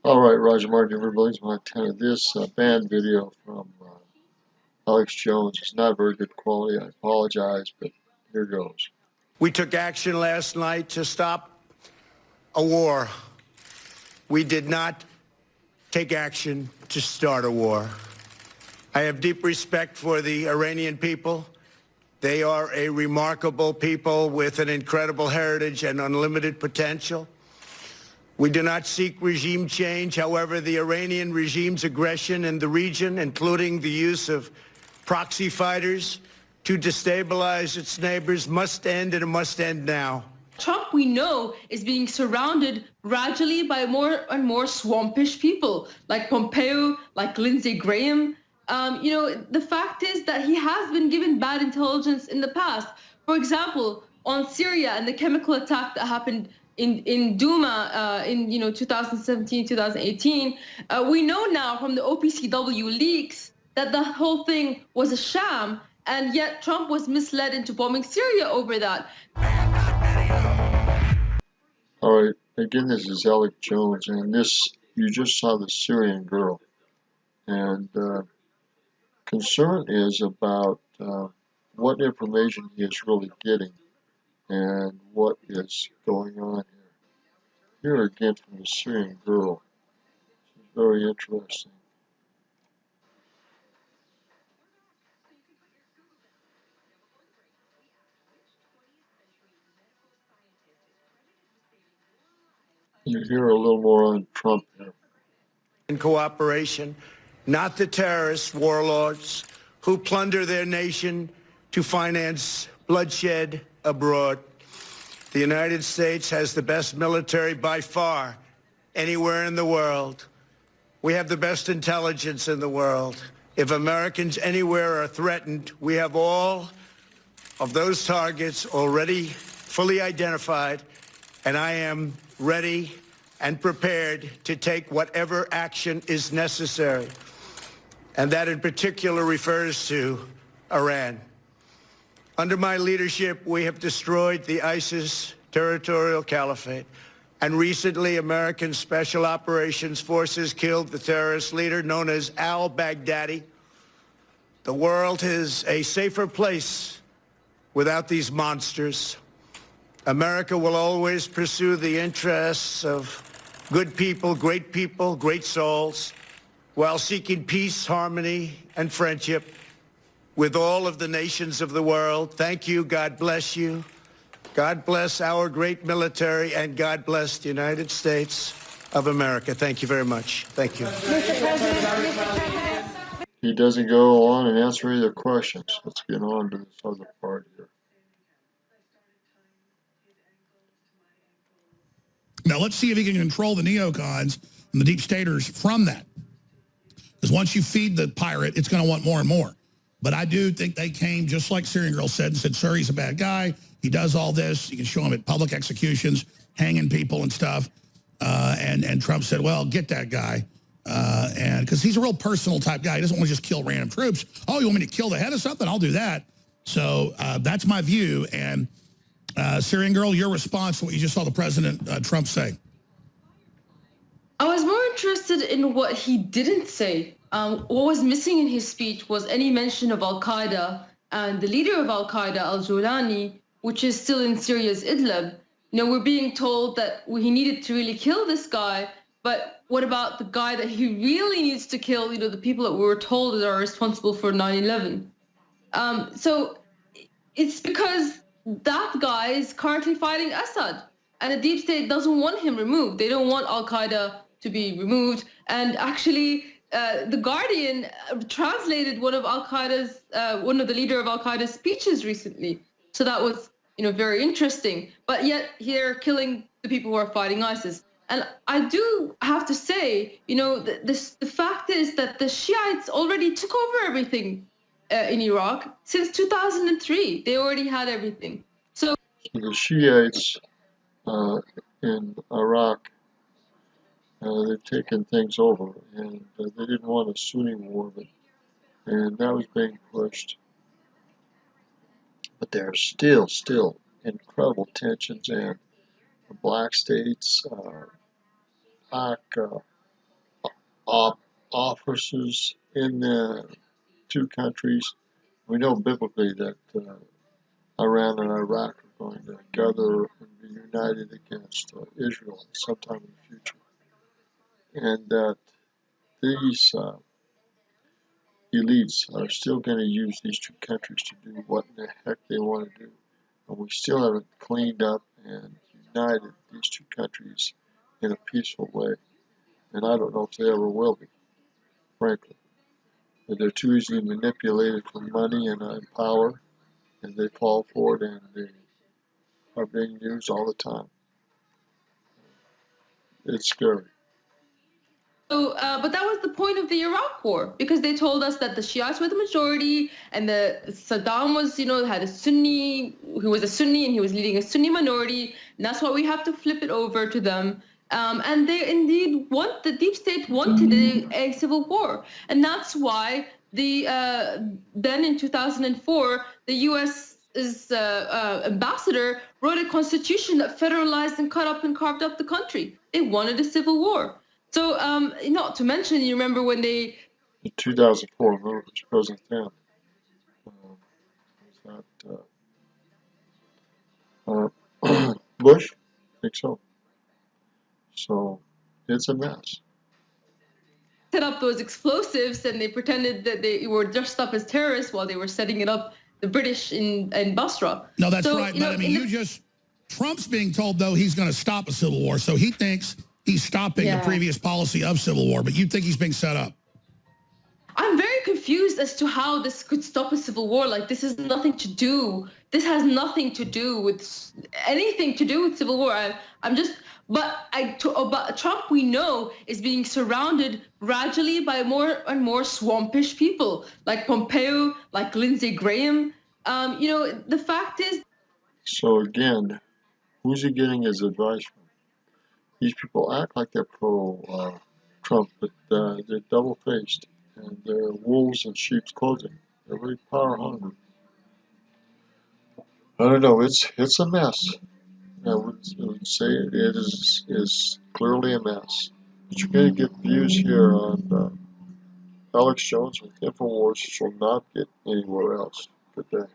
All right, Roger Martin, everybody's my 10 of this band video from Alex Jones. It's not very good quality. I apologize, but here goes. We took action last night to stop a war. We did not take action to start a war. I have deep respect for the Iranian people. They are a remarkable people with an incredible heritage and unlimited potential. We do not seek regime change. However, the Iranian regime's aggression in the region, including the use of proxy fighters to destabilize its neighbors, must end, and it must end now. Trump, we know, is being surrounded gradually by more and more swampish people like Pompeo, like Lindsey Graham. The fact is that he has been given bad intelligence in the past. For example, on Syria and the chemical attack that happened in Duma in 2017, 2018, we know now from the OPCW leaks that the whole thing was a sham, and yet Trump was misled into bombing Syria over that. All right, again, this is Alex Jones, and this, you just saw the Syrian girl. And concern is about what information he is really getting and what is going on here. Here again from the Syrian girl. This is very interesting. You hear a little more on Trump here. In cooperation, not the terrorist warlords who plunder their nation to finance bloodshed abroad. The United States has the best military by far anywhere in the world. We have the best intelligence in the world. If Americans anywhere are threatened, we have all of those targets already fully identified, and I am ready and prepared to take whatever action is necessary. And that in particular refers to Iran. Under my leadership, we have destroyed the ISIS territorial caliphate. And recently, American Special Operations Forces killed the terrorist leader known as al-Baghdadi. The world is a safer place without these monsters. America will always pursue the interests of good people, great souls, while seeking peace, harmony, and friendship with all of the nations of the world. Thank you. God bless you. God bless our great military, and God bless the United States of America. Thank you very much. Thank you. He doesn't go on and answer any of the questions. Let's get on to this other part here. Now, let's see if he can control the neocons and the deep staters from that. Because once you feed the pirate, it's going to want more and more. But I do think they came, just like Syrian girl said, and said, sir, he's a bad guy. He does all this. You can show him at public executions, hanging people and stuff. And Trump said, well, get that guy. And because he's a real personal type guy. He doesn't want to just kill random troops. Oh, you want me to kill the head of something? I'll do that. So that's my view. And Syrian girl, your response to what you just saw the President Trump say. I was more interested in what he didn't say. What was missing in his speech was any mention of Al-Qaeda and the leader of Al-Qaeda, al-Jawlani, which is still in Syria's Idlib. We're being told that he needed to really kill this guy, but what about the guy that he really needs to kill, the people that we were told that are responsible for 9/11? So it's because that guy is currently fighting Assad, and the deep state doesn't want him removed. They don't want Al-Qaeda to be removed. And actually, The Guardian translated one of the leader of Al-Qaeda's speeches recently. So that was, very interesting. But yet they're killing the people who are fighting ISIS. And I do have to say, the fact is that the Shiites already took over everything in Iraq since 2003. They already had everything. So the Shiites in Iraq, they've taken things over, and they didn't want a Sunni war, and that was being pushed. But there are still incredible tensions in the black states, Iraq, officers in the two countries. We know biblically that Iran and Iraq are going to gather and be united against Israel sometime in the future, and that these elites are still going to use these two countries to do what in the heck they want to do. And we still haven't cleaned up and united these two countries in a peaceful way. And I don't know if they ever will be, frankly. But they're too easily manipulated for money and power, and they fall for it, and they are being used all the time. It's scary. So, but that was the point of the Iraq War, because they told us that the Shiites were the majority, and the Saddam was, had a Sunni, who was a Sunni, and he was leading a Sunni minority, and that's why we have to flip it over to them. And they indeed the deep state wanted a civil war, and that's why then in 2004 the U.S.'s ambassador wrote a constitution that federalized and carved up the country. They wanted a civil war. So, not to mention, you remember when they... In 2004, remember who's president then? Was that Bush? I think so. So, it's a mess. set up those explosives, and they pretended that they were dressed up as terrorists while they were setting it up, the British in Basra. No, that's right. But I mean, Trump's being told, though, he's going to stop a civil war. So he thinks he's stopping the previous policy of civil war, but you think he's being set up. I'm very confused as to how this could stop a civil war. Like, this has nothing to do with anything to do with civil war. But Trump, we know, is being surrounded gradually by more and more swampish people, like Pompeo, like Lindsey Graham. The fact is... So again, who's he getting his advice from? These people act like they're pro-Trump, but they're double-faced, and they're wolves in sheep's clothing. They're very power-hungry. I don't know. It's a mess. I would say it is clearly a mess. But you're going to get views here on Alex Jones with InfoWars, which will not get anywhere else. Good day.